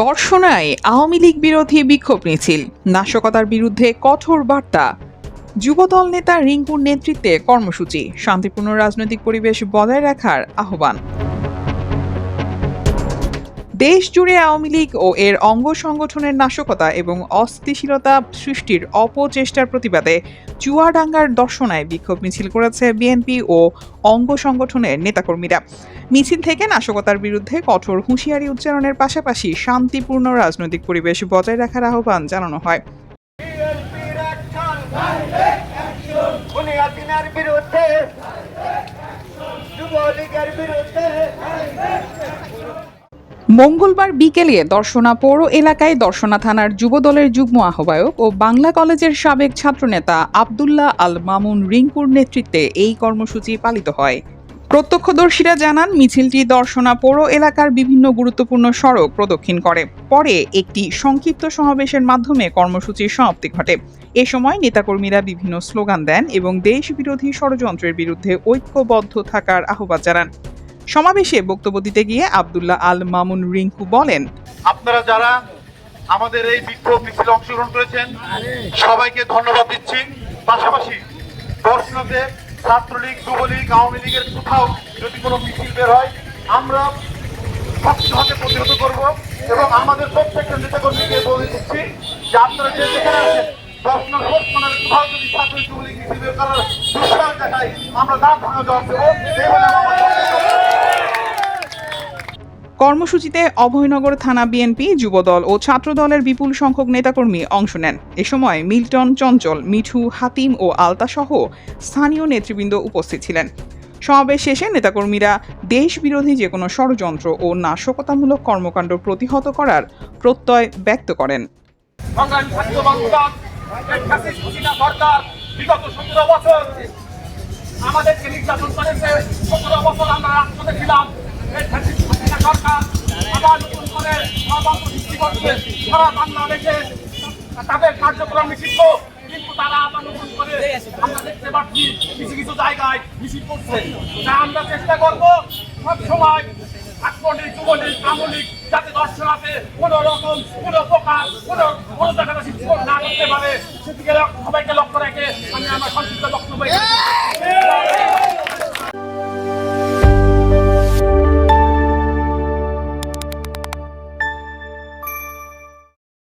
দর্শনায় আওয়ামী লীগ বিরোধী বিক্ষোভ মিছিল, নাশকতার বিরুদ্ধে কঠোর বার্তা। যুবদল নেতা রিঙ্কুর নেতৃত্বে কর্মসূচি, শান্তিপূর্ণ রাজনৈতিক পরিবেশ বজায় রাখার আহ্বান। দেশ জুড়ে আওয়ামী লীগ ও এর অঙ্গ সংগঠনের নাশকতা এবং অস্থিতিশীলতা সৃষ্টির অপচেষ্টার প্রতিবাদে চুয়াডাঙ্গার দর্শনায় বিক্ষোভ মিছিল করেছে বিএনপি ও অঙ্গ সংগঠনের নেতাকর্মীরা। মিছিল থেকে নাশকতার বিরুদ্ধে কঠোর হুঁশিয়ারি উচ্চারণের পাশাপাশি শান্তিপূর্ণ রাজনৈতিক পরিবেশ বজায় রাখার আহ্বান জানানো হয়। মঙ্গলবার বিকেলে দর্শনা পৌর এলাকায় দর্শনা থানার যুবদলের যুগ্ম আহ্বায়ক ও বাংলা কলেজের সাবেক ছাত্রনেতা আব্দুল্লাহ আল মামুন রিঙ্কুর নেতৃত্বে এই কর্মসূচি পালিত হয়। প্রত্যক্ষদর্শীরা জানান, মিছিলটি দর্শনা পৌর এলাকার বিভিন্ন গুরুত্বপূর্ণ সড়ক প্রদক্ষিণ করে। পরে একটি সংক্ষিপ্ত সমাবেশের মাধ্যমে কর্মসূচির সমাপ্তি ঘটে। এ সময় নেতাকর্মীরা বিভিন্ন স্লোগান দেন এবং দেশ বিরোধী ষড়যন্ত্রের বিরুদ্ধে ঐক্যবদ্ধ থাকার আহ্বান জানান। সমাবেশে বক্তব্য দিতে গিয়ে আব্দুল্লাহ আল মামুন রিঙ্কু বলেন, আপনারা যারা আমাদের এই বিক্ষোভ মিছিলে অংশগ্রহণ করেছেন সবাইকে ধন্যবাদ দিচ্ছি। পাশাপাশি দর্শনাতে ছাত্রলীগ, যুবলীগ, আওয়ামী লীগের কোথাও যদি কোনো মিছিল বের হয় আমরা শক্তভাবে প্রতিহত করব এবং আমাদের প্রত্যেকটা নেতাকর্মীকে বলে দিচ্ছি যে আপনারা যে যেখানে আছেন দর্শনার কোথাও যদি ছাত্রলীগ, যুবলীগ মিছিল বের করার দুঃসাহস দেখায় আমরা দাঁত ভাঙা জবাব দেবো। কর্মসূচিতে অভয়নগর থানা বিএনপি, যুবদল ও ছাত্রদলের বিপুল সংখ্যক নেতাকর্মী অংশ নেন। এ সময় মিল্টন, চঞ্চল, মিঠু, হাতিম ও আলতা সহ স্থানীয় নেতৃবৃন্দ উপস্থিত ছিলেন। সমাবেশ শেষে নেতাকর্মীরা দেশ বিরোধী যে কোনো ষড়যন্ত্র ও নাশকতামূলক কর্মকাণ্ড প্রতিহত করার প্রত্যয় ব্যক্ত করেন। আমাদেরকে নির্যাতন করেছে, 17 বছর আমরা রাষ্ট্রপতি ছিলাম। সরকার আবার নতুন করে সৃষ্টি করছে সারা বাংলাদেশে তাদের কার্যক্রম নিষিদ্ধ, কিন্তু তারা আবার নতুন করে আমরা দেখতে পাচ্ছি কিছু কিছু জায়গায় মিছিল করছে। তা আমরা চেষ্টা করবো সবসময় ছাত্রলীগ, যুবলীগ, আওয়ামী যাতে দর্শনাতে কোনো রকম কোনো প্রকার কোনো জায়গাটা সৃষ্টি না করতে পারে সেদিকে সবাইকে লক্ষ্য রেখে আমি আমার সংক্ষিপ্ত বক্তব্য